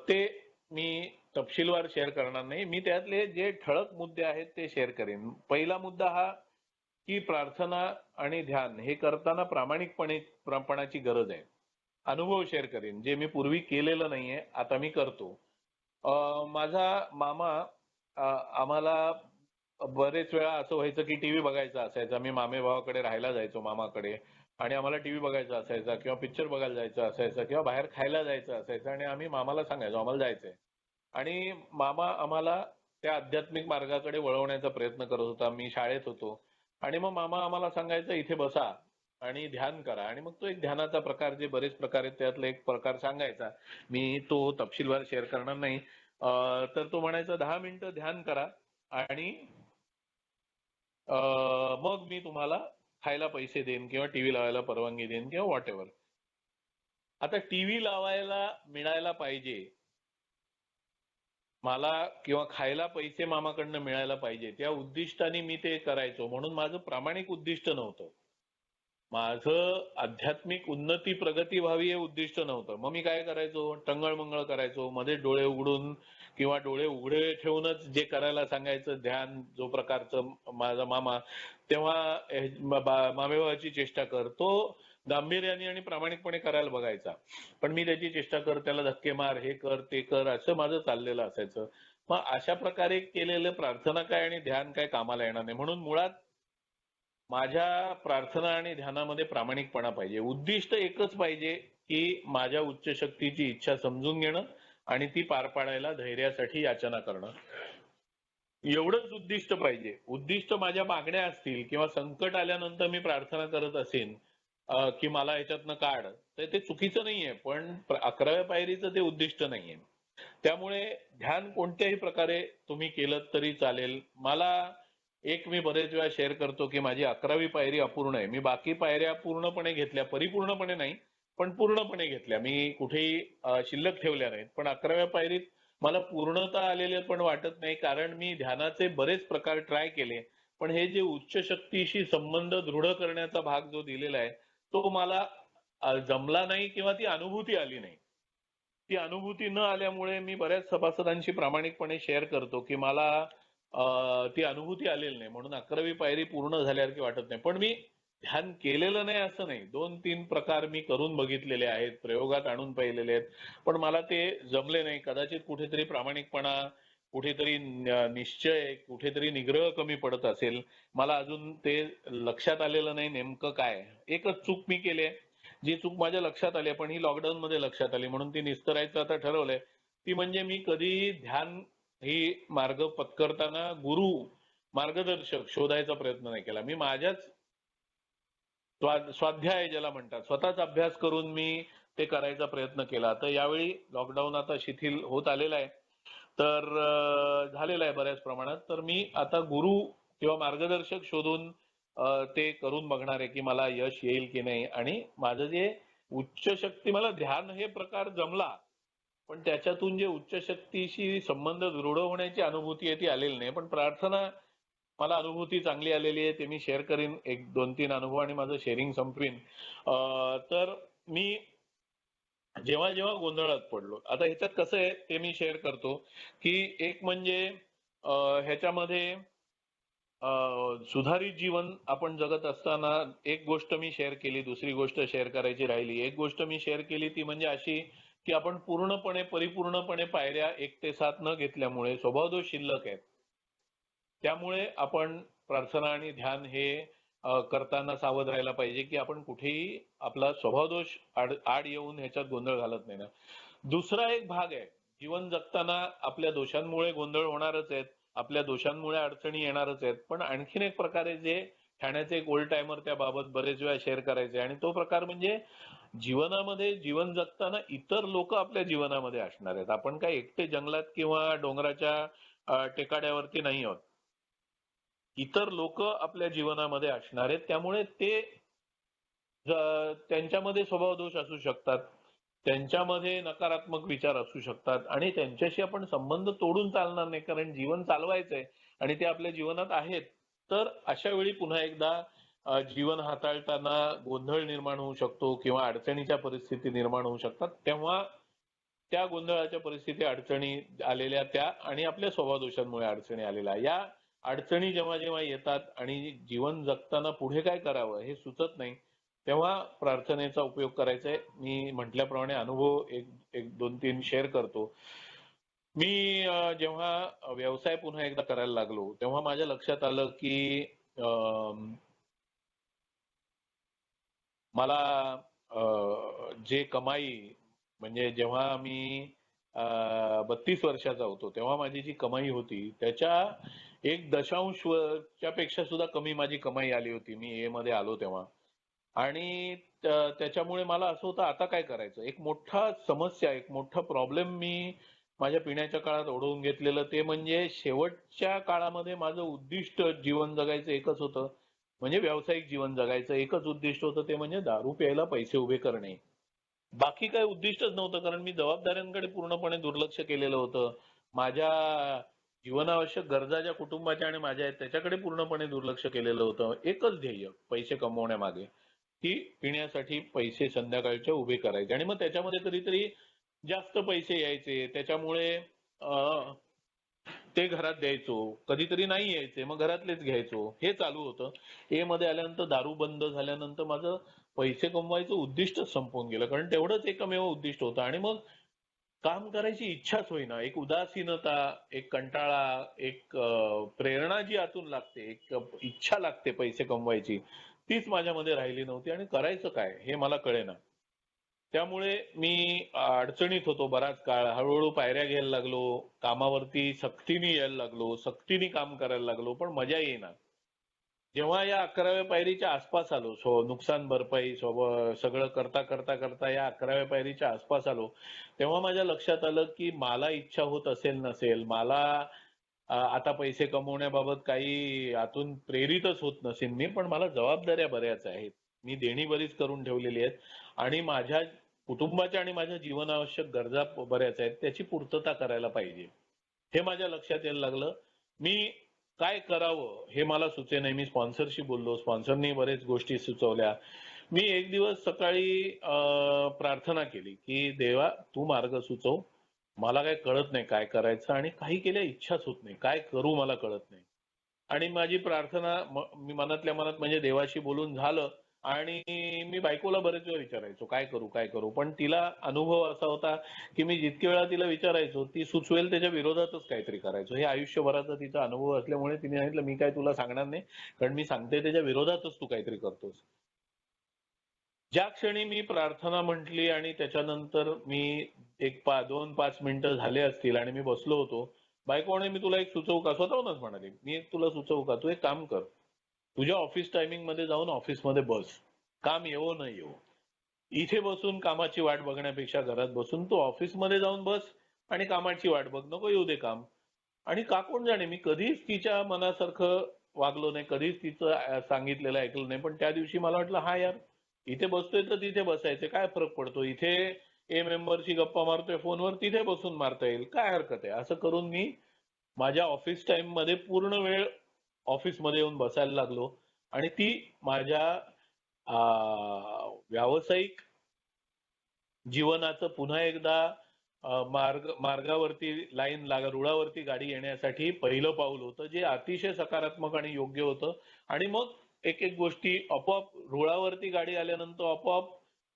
ते मी तपशीलवार शेअर करणार नाही. मी त्यातले जे ठळक मुद्दे आहेत ते शेअर करेन. पहिला मुद्दा हा की प्रार्थना आणि ध्यान हे करताना प्रामाणिकपणाची गरज आहे. अनुभव शेअर करेन जे मी पूर्वी केलेलं नाहीये, आता मी करतो. माझा मामा आम्हाला बरेच वेळा असं व्हायचं की टीव्ही बघायचा असायचा. मी मामे भावाकडे राहायला जायचो मामाकडे आणि आम्हाला टीव्ही बघायचा असायचा किंवा पिक्चर बघायला जायचं असायचं किंवा बाहेर खायला जायचं असायचं आणि आम्ही मामाला सांगायचो आम्हाला जायचंय. आणि मामा आम्हाला त्या आध्यात्मिक मार्गाकडे वळवण्याचा प्रयत्न करत होता. मी शाळेत होतो आणि मग मामा आम्हाला सांगायचं इथे बसा आणि ध्यान करा आणि मग तो एक ध्यानाचा प्रकार जे बरेच प्रकार आहेत त्यातला एक प्रकार सांगायचा. मी तो तपशीलवार शेअर करणार नाही. तर तो म्हणायचा 10 मिनिटं ध्यान करा आणि मग मी तुम्हाला खायला पैसे देईन किंवा टीव्ही लावायला परवानगी देईन किंवा व्हॉट एव्हर. आता टीव्ही लावायला मिळायला पाहिजे मला किंवा खायला पैसे मामाकडनं मिळायला पाहिजे त्या उद्दिष्टाने मी ते करायचो. म्हणून माझं प्रामाणिक उद्दिष्ट नव्हतं. माझं आध्यात्मिक उन्नती प्रगती व्हावी हे उद्दिष्ट नव्हतं. मग मी काय करायचो, टंगळमंगळ करायचो, मध्ये डोळे उघडून किंवा डोळे उघडे ठेवूनच जे करायला सांगायचं ध्यान जो प्रकारचं माझा मामा तेव्हा मामेभावाची चेष्टा कर तो गांभीर्याने आणि प्रामाणिकपणे करायला बघायचा. पण मी त्याची चेष्टा कर, त्याला धक्के मार, हे कर ते कर असं माझं चाललेलं असायचं. मग अशा प्रकारे केलेलं प्रार्थना काय आणि ध्यान काय कामाला येणार नाही. म्हणून मुळात माझ्या प्रार्थना आणि ध्यानामध्ये प्रामाणिकपणा पाहिजे. उद्दिष्ट एकच पाहिजे की माझ्या उच्च शक्तीची इच्छा समजून घेणं आणि ती पार पाडायला धैर्यासाठी याचना करणं. एवढंच उद्दिष्ट पाहिजे. उद्दिष्ट माझ्या मागण्या असतील किंवा संकट आल्यानंतर मी प्रार्थना करत असेन की मला याच्यातनं काढ, तर ते चुकीचं नाहीये. पण 11व्या पायरीचं ते उद्दिष्ट नाहीये. त्यामुळे ध्यान कोणत्याही प्रकारे तुम्ही केलं तरी चालेल. मला एक मी बरेच वेळा शेअर करतो की माझी 11वी पायरी अपूर्ण आहे. मी बाकी पायऱ्या पूर्णपणे घेतल्या, परिपूर्णपणे नाही पण पूर्णपणे घेतल्या. मी कुठेही शिल्लक ठेवल्या नाहीत. पण 11व्या पायरीत मला पूर्णता आलेले पण वाटत नाही, कारण मी ध्यानाचे बरेच प्रकार ट्राय केले. पण हे जे उच्च शक्तीशी संबंध दृढ करण्याचा भाग जो दिलेला आहे तो मला जमला नाही किंवा ती अनुभूती आली नाही. ती अनुभूती न आल्यामुळे मी बऱ्याच सभासदांशी प्रामाणिकपणे शेअर करतो की मला ती अनुभूती आलेली नाही. म्हणून 11वी पायरी पूर्ण झाल्यासारखी वाटत नाही. पण मी ध्यान केलेलं नाही असं नाही. 2-3 प्रकार मी करून बघितलेले आहेत, प्रयोगात आणून पाहिलेले आहेत. पण मला ते जमले नाही. कदाचित कुठेतरी प्रामाणिकपणा, कुठेतरी निश्चय, कुठेतरी निग्रह कमी पडत असेल. मला अजून ते लक्षात आलेलं नाही नेमकं काय. एकच चूक मी केली आहे. जी चूक माझ्या लक्षात आली पण ही लॉकडाऊन मध्ये लक्षात आली म्हणून ती निस्तरायचं आता ठरवलंय. ती म्हणजे मी कधी ध्यान ही मार्ग पत्करताना गुरु मार्गदर्शक शोधायचा प्रयत्न नाही केला. मी माझ्याच स्वाध्याय ज्याला म्हणतात स्वतःच अभ्यास करून मी ते करायचा प्रयत्न केला. तर यावेळी लॉकडाऊन आता शिथिल होत आलेला आहे, तर झालेला आहे बऱ्याच प्रमाणात. तर मी आता गुरु किंवा मार्गदर्शक शोधून ते करून बघणार आहे की मला यश येईल की नाही. आणि माझं जे उच्च शक्ती, मला ध्यान हे प्रकार जमला पण त्याच्यातून जे उच्च शक्तीशी संबंध दृढ होण्याची अनुभूती आहे ती आलेली नाही. पण प्रार्थना मला अनुभूती चांगली आलेली आहे. ते मी शेअर करीन, 1-2-3 अनुभव आणि माझं शेअरिंग संपवीन. तर मी जेव्हा जेव्हा गोंधळात पडलो, आता ह्याच्यात कसं आहे ते मी शेअर करतो की एक म्हणजे ह्याच्यामध्ये सुधारित जीवन आपण जगत असताना एक गोष्ट मी शेअर केली, दुसरी गोष्ट शेअर करायची राहिली. एक गोष्ट मी शेअर केली ती म्हणजे अशी की आपण पूर्णपणे परिपूर्णपणे पायऱ्या 1 ते 7 न घेतल्यामुळे स्वभावदोष शिल्लक आहेत. त्यामुळे आपण प्रार्थना आणि ध्यान हे करताना सावध राहायला पाहिजे की आपण कुठेही आपला स्वभावदोष आड येऊन ह्याच्यात गोंधळ घालत नाही ना. दुसरा एक भाग आहे, जीवन जगताना आपल्या दोषांमुळे गोंधळ होणारच आहेत, आपल्या दोषांमुळे अडचणी येणारच आहेत. पण आणखीन एक प्रकारे जे ठाण्याचे एक ओल्ड टायमर त्याबाबत बरेच वेळा शेअर करायचे आणि तो प्रकार म्हणजे जीवनामध्ये जीवन जगताना इतर लोक आपल्या जीवनामध्ये असणार आहेत. आपण काय एकटे जंगलात किंवा डोंगराच्या टेकाड्यावरती नाही आहोत. इतर लोक आपल्या जीवनामध्ये असणार आहेत. त्यामुळे ते त्यांच्यामध्ये स्वभाव दोष असू शकतात. त्यांच्यामध्ये नकारात्मक विचार असू शकतात आणि त्यांच्याशी आपण संबंध तोडून चालणार नाही, कारण जीवन चालवायचंय आणि ते आपल्या जीवनात आहेत. तर अशा वेळी पुन्हा एकदा जीवन हाताळताना गोंधळ निर्माण होऊ शकतो किंवा अडचणीच्या परिस्थिती निर्माण होऊ शकतात. तेव्हा त्या गोंधळाच्या परिस्थिती, अडचणी आलेल्या त्या आणि आपल्या स्वभावदोषांमुळे अडचणी आलेल्या, या अडचणी जेव्हा जेव्हा येतात आणि जीवन जगताना पुढे काय करावं हे सुचत नाही, तेव्हा प्रार्थनेचा उपयोग करायचा आहे. मी म्हटल्याप्रमाणे अनुभव एक एक 2-3 शेअर करतो. मी जेव्हा व्यवसाय पुन्हा एकदा करायला लागलो, तेव्हा माझ्या लक्षात आलं की मला जे कमाई म्हणजे जेव्हा मी 32 वर्षाचा होतो, तेव्हा माझी जी कमाई होती त्याच्या 1 दशांश च्या पेक्षा सुद्धा कमी माझी कमाई आली होती. मी ए मध्ये आलो तेव्हा. आणि त्याच्यामुळे मला असं होतं आता काय करायचं. एक मोठा समस्या, एक मोठा प्रॉब्लेम मी माझ्या पिण्याच्या काळात ओढवून घेतलेलं, ते म्हणजे शेवटच्या काळामध्ये माझं उद्दिष्ट जीवन जगायचं एकच होतं, म्हणजे व्यावसायिक जीवन जगायचं एकच उद्दिष्ट होतं, ते म्हणजे दारू प्यायला पैसे उभे करणे. बाकी काही उद्दिष्टच नव्हतं, कारण मी जबाबदाऱ्यांकडे पूर्णपणे दुर्लक्ष केलेलं होतं. माझ्या जीवनावश्यक गरजा ज्या कुटुंबाच्या आणि माझ्या आहेत त्याच्याकडे पूर्णपणे दुर्लक्ष केलेलं होतं. एकच ध्येय पैसे कमवण्यामागे, की पिण्यासाठी पैसे संध्याकाळचे उभे करायचे आणि मग त्याच्यामध्ये कधीतरी जास्त पैसे यायचे, त्याच्यामुळे ते घरात द्यायचो, कधीतरी नाही यायचे मग घरातलेच घ्यायचो, हे चालू होतं. ए मध्ये आल्यानंतर दारू बंद झाल्यानंतर माझं पैसे कमवायचं उद्दिष्टच संपून गेलं, कारण तेवढंच एकमेव उद्दिष्ट होतं. आणि मग काम करायची इच्छाच होईना, एक उदासीनता, एक कंटाळा, एक प्रेरणा जी आतून लागते, एक इच्छा लागते पैसे कमवायची, तीच माझ्यामध्ये राहिली नव्हती आणि करायचं काय हे मला कळेना. त्यामुळे मी अडचणीत होतो बराच काळ. हळूहळू पायऱ्या घ्यायला लागलो, कामावरती सक्तीने यायला लागलो, सक्तीने काम करायला लागलो, पण मजा येईना. जेव्हा या 11व्या पायरीच्या आसपास आलो, नुकसान भरपाई सगळं करता करता करता या 11व्या पायरीच्या आसपास आलो, तेव्हा माझ्या लक्षात आलं की मला इच्छा होत असेल नसेल, मला आता पैसे कमवण्याबाबत काही आतून प्रेरितच होत नसेल मी, पण मला जबाबदाऱ्या बऱ्याच आहेत. मी देणी बरीच करून ठेवलेली आहेत आणि माझ्या कुटुंबाच्या आणि माझ्या जीवनावश्यक गरजा बऱ्याच आहेत, त्याची पूर्तता करायला पाहिजे. हे माझ्या लक्षात यायला लागलं. मी काय करावं हे मला सुचेना. मी स्पॉन्सरशी बोललो, स्पॉन्सरनी बरेच गोष्टी सुचवल्या. मी एक दिवस सकाळी प्रार्थना केली की देवा तू मार्ग सुचव, मला काय कळत नाही काय करायचं आणि काही केल्या इच्छाच होत नाही, काय करू मला कळत नाही. आणि माझी प्रार्थना मी मनातल्या मनात म्हणजे देवाशी बोलून झालं आणि मी बायकोला बरेच वेळा विचारायचो काय करू काय करू, पण तिला अनुभव असा होता की मी जितके वेळा तिला विचारायचो ती सुचवेल त्याच्या विरोधातच काहीतरी करायचो. हे आयुष्यभराचा तिचा अनुभव असल्यामुळे तिने सांगितलं मी काय तुला सांगणार नाही, कारण मी सांगते त्याच्या विरोधातच तू काहीतरी करतोस. ज्या क्षणी मी प्रार्थना म्हटली आणि त्याच्यानंतर मी 2-5 मिनिटं झाले असतील आणि मी बसलो होतो, बायको म्हणे मी तुला एक सुचवू का, स्वतःहूनच म्हणाली मी एक तुला सुचवू का, तू एक काम कर, तुझ्या ऑफिस टायमिंग मध्ये जाऊन ऑफिसमध्ये बस, काम येवो न येवो, इथे बसून कामाची वाट बघण्यापेक्षा घरात बसून तू ऑफिसमध्ये जाऊन बस आणि कामाची वाट बघ, नको येऊ दे काम. आणि का कोण जाणे मी कधीच तिच्या मनासारखं वागलो नाही, कधीच तिचं सांगितलेलं ऐकलं नाही, पण त्या दिवशी मला वाटलं हा यार इथे बसतोय तर तिथे बसायचं, काय फरक पडतो, इथे ए मेंबरशी गप्पा मारतोय फोनवर, तिथे बसून मारता येईल, काय हरकत आहे. असं करून मी माझ्या ऑफिस टाइम मध्ये पूर्ण वेळ ऑफिसमध्ये येऊन बसायला लागलो आणि ती माझ्या व्यावसायिक जीवनाचं पुन्हा एकदा मार्गावरती रुळावरती गाडी येण्यासाठी पहिलं पाऊल होतं, जे अतिशय सकारात्मक आणि योग्य होतं. आणि मग एक एक गोष्टी आपोआप रुळावरती गाडी आल्यानंतर आपोआप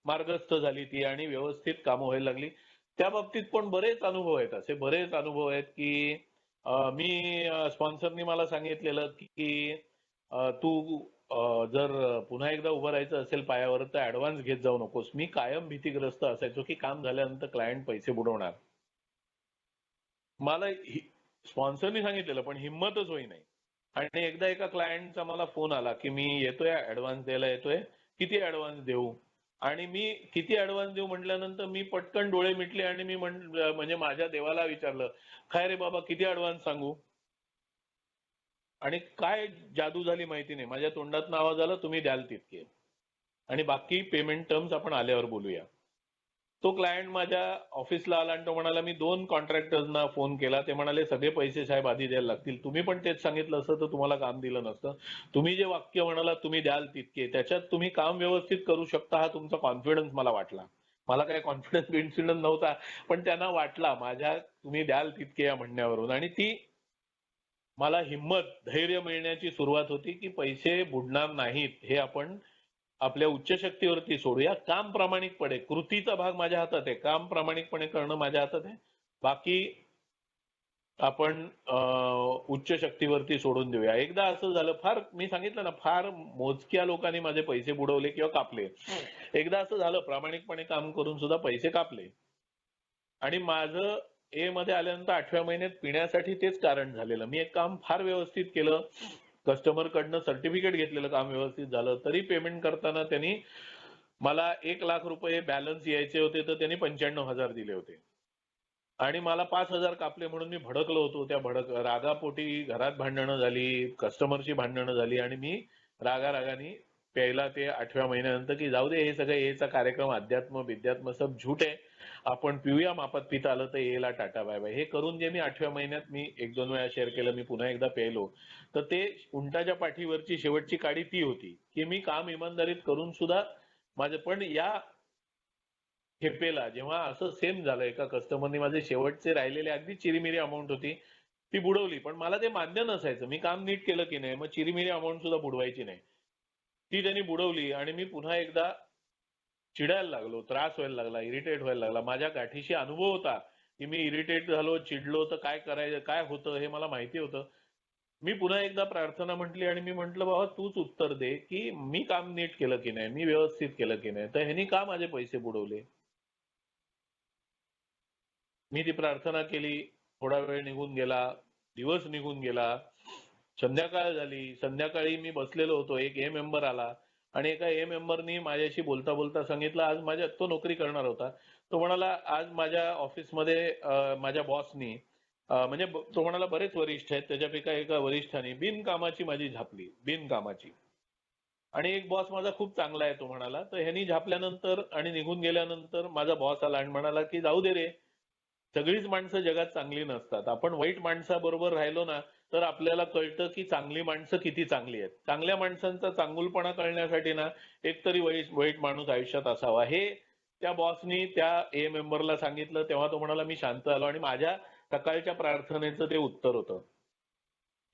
मार्गस्थ झाली ती आणि व्यवस्थित कामं व्हायला लागली. त्या बाबतीत पण बरेच अनुभव आहेत, असे बरेच अनुभव आहेत की मी स्पॉन्सरनी मला सांगितलेलं की तू जर पुन्हा एकदा उभं राहायचं असेल पायावर तर ऍडव्हान्स घेत जाऊ नकोस. मी कायम भीतीग्रस्त असायचो की काम झाल्यानंतर क्लायंट पैसे बुडवणार. मला स्पॉन्सरनी सांगितलेलं पण हिंमतच होई नाही. आणि एकदा एका क्लायंटचा मला फोन आला की मी येतोय ऍडव्हान्स द्यायला येतोय, किती ऍडव्हान्स देऊ. आणि मी किती ऍडव्हान्स देऊ म्हटल्यानंतर मी पटकन डोळे मिटले आणि मी म्हणजे माझ्या देवाला विचारलं काय रे बाबा किती ऍडव्हान्स सांगू. आणि काय जादू झाली माहिती नाही, माझ्या तोंडात आवाज आला तुम्ही द्याल तितके आणि बाकी पेमेंट टर्म्स आपण आल्यावर बोलूया. तो क्लायंट माझ्या ऑफिसला आला आणि तो म्हणाला मी 2 कॉन्ट्रॅक्टर्सना फोन केला. ते म्हणाले सगळे पैसे साहेब आधी द्यायला लागतील. तुम्ही पण तेच सांगितलं असतं तर तुम्हाला काम दिलं नसतं. तुम्ही जे वाक्य म्हणालात तुम्ही द्याल तितके, त्याच्यात तुम्ही काम व्यवस्थित करू शकता हा तुमचा कॉन्फिडन्स मला वाटला. मला काही कॉन्फिडन्स इन्सिडन्स नव्हता, पण त्यांना वाटला माझ्या तुम्ही द्याल तितके या म्हणण्यावरून. आणि ती मला हिंमत, धैर्य मिळण्याची सुरुवात होती की पैसे बुडणार नाहीत हे आपण आपल्या उच्च शक्तीवरती सोडूया. काम प्रामाणिकपणे, कृतीचा भाग माझ्या हातात आहे, काम प्रामाणिकपणे करणं माझ्या हातात आहे. बाकी आपण उच्च शक्तीवरती सोडून देऊया. एकदा असं झालं, फार मी सांगितलं ना, फार मोजक्या लोकांनी माझे पैसे बुडवले किंवा कापले. एकदा असं झालं, प्रामाणिकपणे काम करून सुद्धा पैसे कापले. आणि माझं ए मध्ये आल्यानंतर 8व्या महिन्यात पिण्यासाठी तेच कारण झालेलं. मी एक काम फार व्यवस्थित केलं, कस्टमर कडनं सर्टिफिकेट घेतलेलं काम व्यवस्थित झालं, तरी पेमेंट करताना त्यांनी मला 1,00,000 रुपये बॅलन्स यायचे होते तर त्यांनी 95,000 दिले होते. आणि मला 5,000 कापले म्हणून मी भडकलो होतो. त्या रागापोटी घरात भांडणं झाली, कस्टमरची भांडणं झाली आणि मी रागारागाने प्यायला ते 8व्या महिन्यानंतर की जाऊ दे हे सगळं याचा कार्यक्रम अध्यात्म विद्यात्म सब झूट आहे. आपण पिऊया मापात पिता आलं तर येला टाटा बाय बाय. हे करून जे मी 8व्या महिन्यात मी 1-2 वेळा शेअर केलं, मी पुन्हा एकदा प्यायलो. तर ते उंटाच्या पाठीवरची शेवटची काडी ती होती की मी काम इमानदारीत करून सुद्धा माझं पण या खेपेला जेव्हा असं सेम झालं, एका कस्टमरनी माझे शेवटचे राहिलेले अगदी चिरीमिरी अमाऊंट होती ती बुडवली. पण मला ते मान्य नसायचं, मी काम नीट केलं की नाही, मग चिरीमिरी अमाऊंट सुद्धा बुडवायची नाही. ती त्यांनी बुडवली आणि मी पुन्हा एकदा चिडायला लागलो, त्रास व्हायला लागला, इरिटेट व्हायला लागला. माझ्या गाठीशी अनुभव होता की मी इरिटेट झालो, चिडलो तर काय करायचं, काय होतं हे मला माहिती होतं. मी पुन्हा एकदा प्रार्थना म्हटली आणि मी म्हटलं बाबा तूच उत्तर दे की मी काम नीट केलं की नाही, मी व्यवस्थित केलं की नाही, तर ह्यांनी का माझे पैसे बुडवले. मी ती प्रार्थना केली. थोडा वेळ निघून गेला, दिवस निघून गेला, संध्याकाळ झाली. संध्याकाळी मी बसलेलो होतो, एक ए मेंबर आला आणि एका ए मेंबरनी माझ्याशी बोलता बोलता सांगितलं, आज माझ्या तो नोकरी करणार होता. तो म्हणाला आज माझ्या ऑफिसमध्ये माझ्या बॉसनी म्हणजे तो म्हणाला बरेच वरिष्ठ आहेत, त्याच्यापैकी एका वरिष्ठाने बिनकामाची माझी झापली, बिनकामाची. आणि एक बॉस माझा खूप चांगला आहे तो म्हणाला. तर ह्यांनी झापल्यानंतर आणि निघून गेल्यानंतर माझा बॉस आला आणि म्हणाला की जाऊ दे रे, सगळीच माणसं जगात चांगली नसतात. आपण वाईट माणसाबरोबर राहिलो ना तर आपल्याला कळतं की चांगली माणसं किती चांगली आहेत. चांगल्या माणसांचा चांगुलपणा कळण्यासाठी ना एकतरी वाईट माणूस आयुष्यात असावा. हे त्या बॉसनी त्या ए मेंबरला सांगितलं. तेव्हा तो म्हणाला मी शांत झालो आणि माझ्या सकाळच्या प्रार्थनेचं ते उत्तर होतं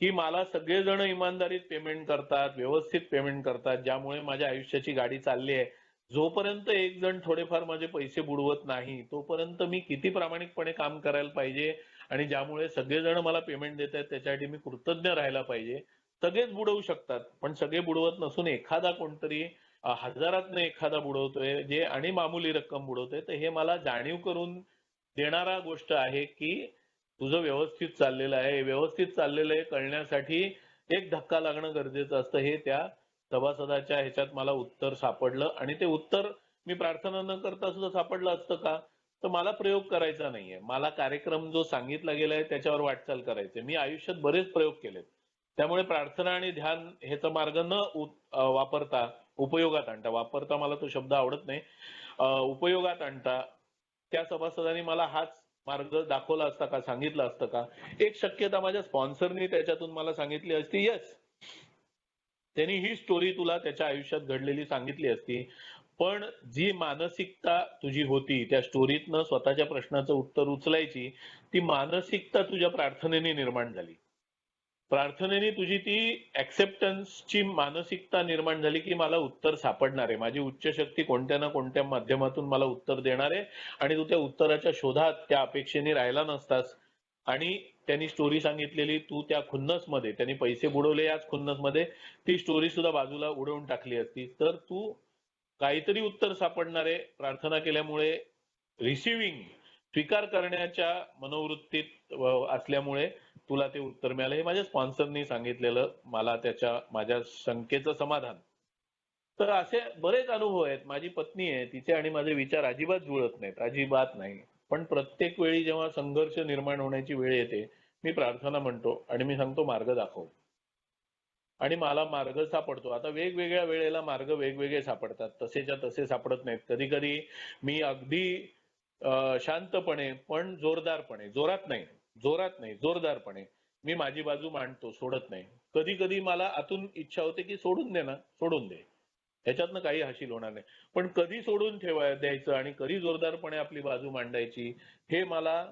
की मला सगळेजण इमानदारीत पेमेंट करतात, व्यवस्थित पेमेंट करतात, ज्यामुळे माझ्या आयुष्याची गाडी चालली आहे. जोपर्यंत एक जण थोडेफार माझे पैसे बुडवत नाही तोपर्यंत मी किती प्रामाणिकपणे काम करायला पाहिजे आणि ज्यामुळे सगळेजण मला पेमेंट देत आहेत त्याच्यासाठी मी कृतज्ञ राहायला पाहिजे. सगळेच बुडवू शकतात पण सगळे बुडवत नसून एखादा कोणतरी हजारातनं एखादा बुडवतोय जे आणि मामुली रक्कम बुडवतोय. तर हे मला जाणीव करून देणारा गोष्ट आहे की तुझं व्यवस्थित चाललेलं आहे, व्यवस्थित चाललेलं आहे कळण्यासाठी एक धक्का लागणं गरजेचं असतं. हे त्या सभासदाच्या ह्याच्यात मला उत्तर सापडलं आणि ते उत्तर मी प्रार्थना न करता सुद्धा सापडलं असतं का तर मला प्रयोग करायचा नाहीये. मला कार्यक्रम जो सांगितला गेलाय त्याच्यावर वाटचाल करायची. मी आयुष्यात बरेच प्रयोग केलेत. त्यामुळे प्रार्थना आणि ध्यान ह्याचा मार्ग न वापरता उपयोगात आणता, वापरता मला तो शब्द आवडत नाही, उपयोगात आणता त्या सभासदांनी मला हाच मार्ग दाखवला असता का, सांगितलं असतं का. एक शक्यता माझ्या स्पॉन्सरनी त्याच्यातून मला सांगितली असती, येस त्यांनी ही स्टोरी तुला त्याच्या आयुष्यात घडलेली सांगितली असती. पण जी मानसिकता तुझी होती त्या स्टोरीतनं स्वतःच्या प्रश्नाचं उत्तर उचलायची, ती मानसिकता तुझ्या प्रार्थनेने निर्माण झाली. प्रार्थनेने तुझी ती ऍक्सेप्टन्सची मानसिकता निर्माण झाली की मला उत्तर सापडणार आहे, माझी उच्च शक्ती कोणत्या ना कोणत्या माध्यमातून मला उत्तर देणार आहे आणि तू त्या उत्तराच्या शोधात त्या अपेक्षेने राहिला नसतास. आणि त्यांनी स्टोरी सांगितलेली तू त्या खुन्नसमध्ये, त्यांनी पैसे बुडवले याच खुन्नसमध्ये ती स्टोरी सुद्धा बाजूला उडवून टाकली असती तर तू काहीतरी उत्तर सापडणार आहे. प्रार्थना केल्यामुळे रिसिव्हिंग, स्वीकार करण्याच्या मनोवृत्तीत असल्यामुळे तुला ते उत्तर मिळालं. हे माझ्या स्पॉन्सरनी सांगितलेलं मला त्याच्या माझ्या शंकेचं समाधान. तर असे बरेच अनुभव आहेत. माझी पत्नी आहे, तिचे आणि माझे विचार अजिबात जुळत नाहीत, अजिबात नाही. पण प्रत्येक वेळी जेव्हा संघर्ष निर्माण होण्याची वेळ येते मी प्रार्थना म्हणतो आणि मी सांगतो मार्ग दाखव. आणि मला मार्ग सापडतो. आता वेगवेगळ्या वेळेला मार्ग वेगवेगळे सापडतात, तसेच्या तसे सापडत नाहीत. कधी कधी मी अगदी शांतपणे पण जोरदारपणे, जोरात नाही जोरदारपणे मी माझी बाजू मांडतो, सोडत नाही. कधी कधी मला आतून इच्छा होते की सोडून दे ना, सोडून दे, ह्याच्यातनं काही हासिल होणार नाही. पण कधी सोडून द्यायचं आणि कधी जोरदारपणे आपली बाजू मांडायची, हे मला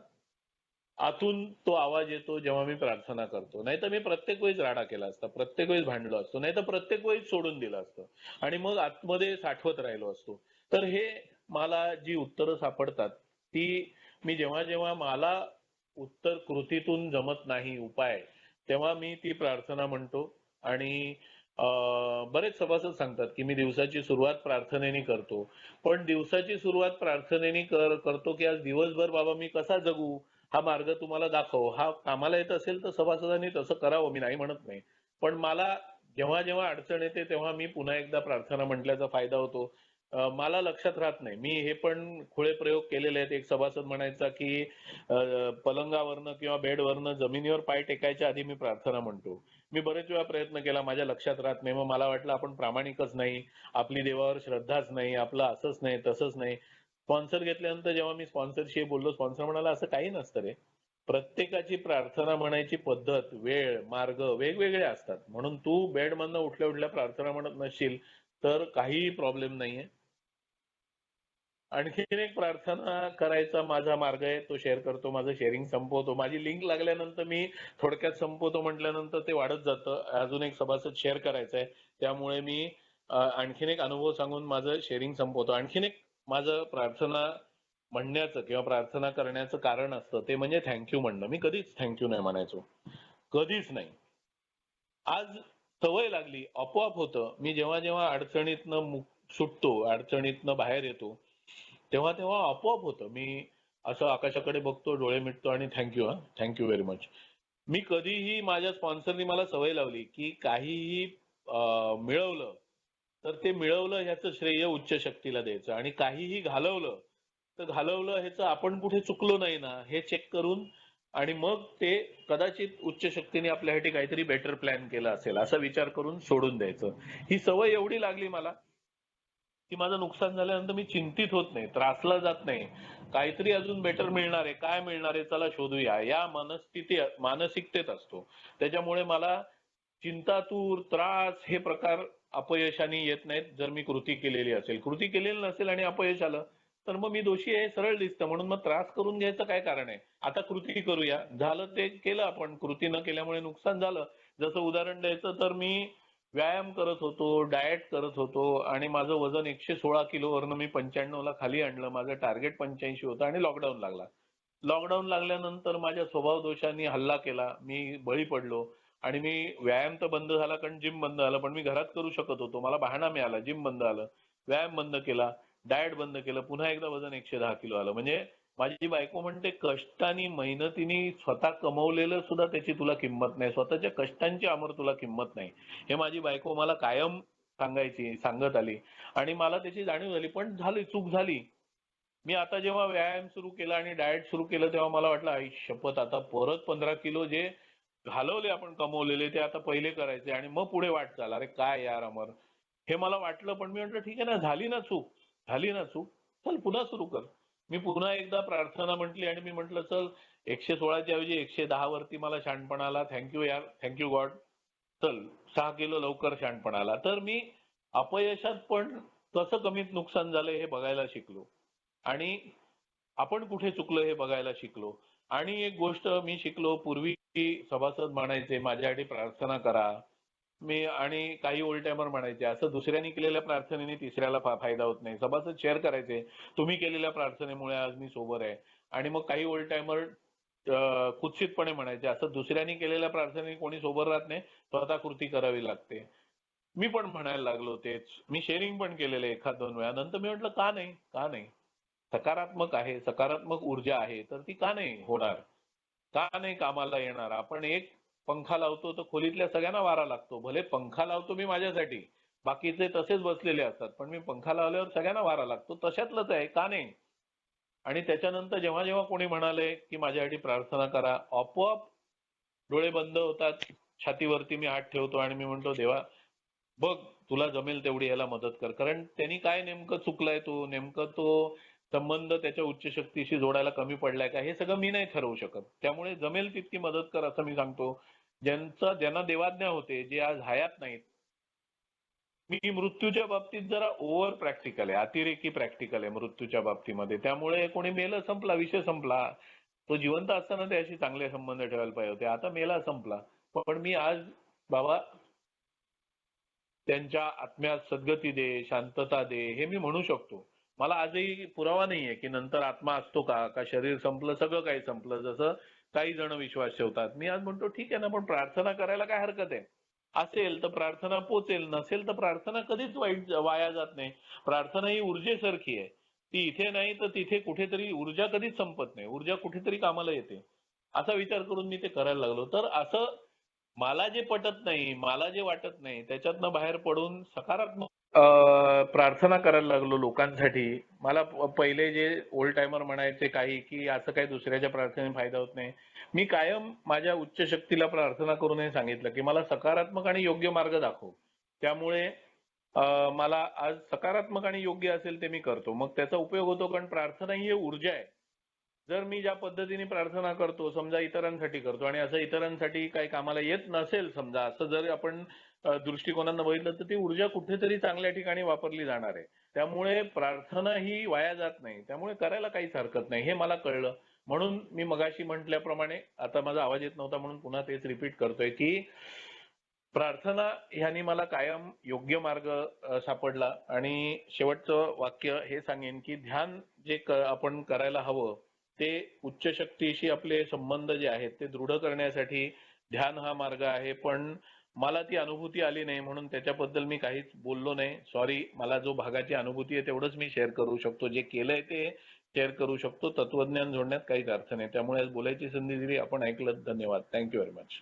आतून तो आवाज येतो जेव्हा मी प्रार्थना करतो. नाहीतर मी प्रत्येक वेळेस राडा केला असता, प्रत्येक वेळेस भांडलो असतो, नाहीतर प्रत्येक वेळेस सोडून दिलं असतं आणि मग आतमध्ये साठवत राहिलो असतो. तर हे मला जी उत्तरं सापडतात ती मी जेव्हा जेव्हा मला उत्तर कृतीतून जमत नाही उपाय, तेव्हा मी ती प्रार्थना म्हणतो. आणि बरेच सभासद सांगतात की मी दिवसाची सुरुवात प्रार्थनेने करतो. पण दिवसाची सुरुवात प्रार्थनेने करतो की आज दिवसभर बाबा मी कसा जगू, हा मार्ग तुम्हाला दाखव. हा कामाला येत असेल तर सभासदांनी तसं करावं, मी नाही म्हणत नाही. पण मला जेव्हा जेव्हा अडचण येते तेव्हा मी पुन्हा एकदा प्रार्थना म्हटल्याचा फायदा होतो. मला लक्षात राहत नाही. मी हे पण खुळे प्रयोग केलेले आहेत. एक सभासद म्हणायचा की पलंगावरनं किंवा बेडवरनं जमिनीवर पाय टेकायच्या आधी मी प्रार्थना म्हणतो. मी बरेच वेळा प्रयत्न केला, माझ्या लक्षात राहत नाही. मग मला वाटलं आपण प्रामाणिकच नाही, आपली देवावर श्रद्धाच नाही, आपलं असंच नाही तसंच नाही. स्पॉन्सर घेतल्यानंतर जेव्हा मी स्पॉन्सरशी बोललो, स्पॉन्सर म्हणाला असं काही नसतं रे. प्रत्येकाची प्रार्थना म्हणायची पद्धत, वेळ, मार्ग वेगवेगळे असतात. म्हणून तू बेडमधनं उठल्या उठल्या प्रार्थना म्हणत नसशील तर काहीही प्रॉब्लेम नाहीये. आणखीन एक प्रार्थना करायचा माझा मार्ग आहे, तो शेअर करतो. माझं शेअरिंग संपवतो. माझी लिंक लागल्यानंतर मी थोडक्यात संपवतो म्हटल्यानंतर ते वाढत जातं. अजून एक सभासद शेअर करायचं आहे, त्यामुळे मी आणखीन एक अनुभव सांगून माझं शेअरिंग संपवतो. आणखीन एक माझं प्रार्थना म्हणण्याचं किंवा प्रार्थना करण्याचं कारण असतं, ते म्हणजे थँक्यू म्हणणं. मी कधीच थँक्यू नाही म्हणायचो, कधीच नाही. आज सवय लागली, आपोआप होतं. मी जेव्हा जेव्हा अडचणीतनं सुटतो, अडचणीतनं बाहेर येतो, तेव्हा तेव्हा आपोआप होतं. मी असं आकाशाकडे बघतो, डोळे मिटतो आणि थँक्यू, थँक्यू व्हेरी मच. मी कधीही, माझ्या स्पॉन्सरनी मला सवय लावली की काहीही मिळवलं तर ते मिळवलं ह्याचं श्रेय उच्च शक्तीला द्यायचं, आणि काहीही घालवलं तर घालवलं ह्याचं आपण कुठे चुकलो नाही ना हे चेक करून, आणि मग ते कदाचित उच्च शक्तीने आपल्यासाठी काहीतरी बेटर प्लॅन केला असेल असा विचार करून सोडून द्यायचं. ही सवय एवढी लागली मला की माझं नुकसान झाल्यानंतर मी चिंतित होत नाही, त्रासला जात नाही. काहीतरी अजून बेटर मिळणार आहे, काय मिळणार आहे, चला शोधूया, या मानसिकतेत असतो. त्याच्यामुळे मला चिंतातूर, त्रास हे प्रकार अपयशाने येत नाहीत. जर मी कृती केलेली असेल, कृती केलेली नसेल आणि अपयश आलं तर मग मी दोषी आहे, सरळ दिसतं. म्हणून मग त्रास करून घ्यायचं काय कारण आहे. आता कृती करूया, झालं ते केलं आपण, कृती न केल्यामुळे नुकसान झालं. जसं उदाहरण द्यायचं तर मी व्यायाम करत होतो, डाएट करत होतो आणि माझं वजन 116 किलोवरनं मी 95ला खाली आणलं. माझं टार्गेट 85 होतं आणि लॉकडाऊन लागला. लॉकडाऊन लागल्यानंतर माझ्या स्वभाव दोषांनी हल्ला केला. मी बळी पडलो आणि मी व्यायाम तर बंद झाला कारण जिम बंद झालं, पण मी घरात करू शकत होतो. मला बहाणा मिळाला, जिम बंद आलं, व्यायाम बंद केला, डाएट बंद केलं, पुन्हा एकदा वजन 110 किलो आलं. म्हणजे माझी बायको म्हणते कष्टाने, मेहनतीने स्वतः कमवलेलं सुद्धा त्याची तुला किंमत नाही, स्वतःच्या कष्टांची अमर तुला किंमत नाही. हे माझी बायको मला कायम सांगत आली आणि मला त्याची जाणीव झाली. पण झाली, चूक झाली. मी आता जेव्हा व्यायाम सुरू केला आणि डाएट सुरू केलं तेव्हा मला वाटलं आई शपथ, आता परत 15 किलो जे घालवले आपण कमवलेले ते आता पहिले करायचे आणि मग पुढे वाटचाल. अरे काय यार अमर, हे मला वाटलं. पण मी म्हटलं ठीक आहे ना, झाली ना चूक, चल पुन्हा सुरू कर. मी पुन्हा एकदा प्रार्थना म्हटली आणि मी म्हटलं चल, 116च्या ऐवजी 110 वरती मला शहाणपणा आला. थँक्यू यार, थँक्यू गॉड. चल 6 किलो लवकर शहाणपणा आला. तर मी अपयशात पण कसं कमीत नुकसान झालंय हे बघायला शिकलो आणि आपण कुठे चुकलो हे बघायला शिकलो. आणि एक गोष्ट मी शिकलो, पूर्वी सभासद म्हणायचे माझ्यासाठी प्रार्थना करा, मी आणि काही ओल्ड टायमर म्हणायचे असं दुसऱ्यांनी केलेल्या प्रार्थनेने तिसऱ्याला फायदा होत नाही. सभासद शेअर करायचे तुम्ही केलेल्या प्रार्थनेमुळे आज मी सोबर आहे. आणि मग काही ओल्ड टायमर कुत्सितपणे म्हणायचे असं दुसऱ्यांनी केलेल्या प्रार्थनेने कोणी सोबर राहत नाही, स्वतः कृती करावी लागते. मी पण म्हणायला लागलो तेच. मी शेअरिंग पण केलेलं एखाद दोन वेळा. नंतर मी म्हटलं का नाही, का नाही, सकारात्मक आहे, सकारात्मक ऊर्जा आहे तर ती का नाही होणार, का नाही कामाला येणार. आपण एक पंखा लावतो तर खोलीतल्या सगळ्यांना वारा लागतो. भले पंखा लावतो मी माझ्यासाठी, बाकीचे तसेच बसलेले असतात, पण मी पंखा लावल्यावर सगळ्यांना वारा लागतो. तशातलंच आहे, का नाही. आणि त्याच्यानंतर जेव्हा जेव्हा कोणी म्हणाले की माझ्यासाठी प्रार्थना करा, आपोआप डोळे बंद होतात, छातीवरती मी हात ठेवतो आणि मी म्हणतो देवा बघ तुला जमेल तेवढी याला मदत कर. कारण त्यांनी काय नेमकं चुकलाय, तो नेमकं तो संबंध त्याच्या उच्च शक्तीशी जोडायला कमी पडलाय का, हे सगळं मी नाही ठरवू शकत. त्यामुळे जमेल तितकी मदत कर असं मी सांगतो. ज्यांना देवाज्ञा होते, जे आज हयात नाहीत. मी मृत्यूच्या बाबतीत जरा ओव्हर प्रॅक्टिकल आहे, अतिरेकी प्रॅक्टिकल आहे मृत्यूच्या बाबतीमध्ये. त्यामुळे कोणी मेलं संपला, विषय संपला. तो जिवंत असताना त्याशी चांगले संबंध ठेवायला पाहिजे होते. आता मेला संपला. पण मी आज बाबा त्यांच्या आत्म्यास सद्गती दे, शांतता दे, हे मी म्हणू शकतो. मला आजही पुरावा नाहीये की नंतर आत्मा असतो का शरीर संपलं सगळं काही संपलं, जसं काही जण विश्वास ठेवतात. मी आज म्हणतो ठीक आहे ना, पण प्रार्थना करायला काय हरकत आहे. असेल तर प्रार्थना पोचेल, नसेल तर प्रार्थना कधीच वाया जात नाही. प्रार्थना ही ऊर्जेसारखी आहे. ती इथे नाही तर तिथे कुठेतरी ऊर्जा कधीच संपत नाही. ऊर्जा कुठेतरी कामाला येते. असा विचार करून मी ते करायला लागलो. तर असं मला जे पटत नाही, मला जे वाटत नाही त्याच्यातनं बाहेर पडून सकारात्मक प्रार्थना करायला लागलो लोकांसाठी. मला पहिले जे ओल्ड टायमर म्हणायचे काही की असं काही दुसऱ्याच्या प्रार्थनेने फायदा होत नाही. मी कायम माझ्या उच्च शक्तीला प्रार्थना करून हे सांगितलं की मला सकारात्मक आणि योग्य मार्ग दाखव. त्यामुळे मला आज सकारात्मक आणि योग्य असेल ते मी करतो. मग त्याचा उपयोग होतो, कारण प्रार्थना ही ऊर्जा आहे. जर मी ज्या पद्धतीने प्रार्थना करतो, समजा इतरांसाठी करतो आणि असं इतरांसाठी काही कामाला येत नसेल, समजा असं जर आपण दृष्टिकोनानं बघितलं तर ती ऊर्जा कुठेतरी चांगल्या ठिकाणी वापरली जाणार आहे. त्यामुळे प्रार्थना ही वाया जात नाही. त्यामुळे करायला काहीच हरकत नाही, हे मला कळलं. म्हणून मी मगाशी म्हटल्याप्रमाणे, आता माझा आवाज येत नव्हता म्हणून पुन्हा तेच रिपीट करतोय की प्रार्थना ह्यानी मला कायम योग्य मार्ग सापडला. आणि शेवटचं वाक्य हे सांगेन की ध्यान जे आपण करायला हवं ते उच्च शक्तीशी आपले संबंध जे आहेत ते दृढ करण्यासाठी ध्यान हा मार्ग आहे. पण मला ती अनुभूती आली नाही म्हणून त्याच्याबद्दल मी काहीच बोललो नाही. सॉरी. मला जो भागाची अनुभूती आहे तेवढंच मी शेअर करू शकतो. जे केलंय ते शेअर करू शकतो. तत्वज्ञान जोडण्यात काहीच अर्थ नाही. त्यामुळे आज बोलायची संधी दिली, आपण ऐकलं, धन्यवाद. Thank you very much.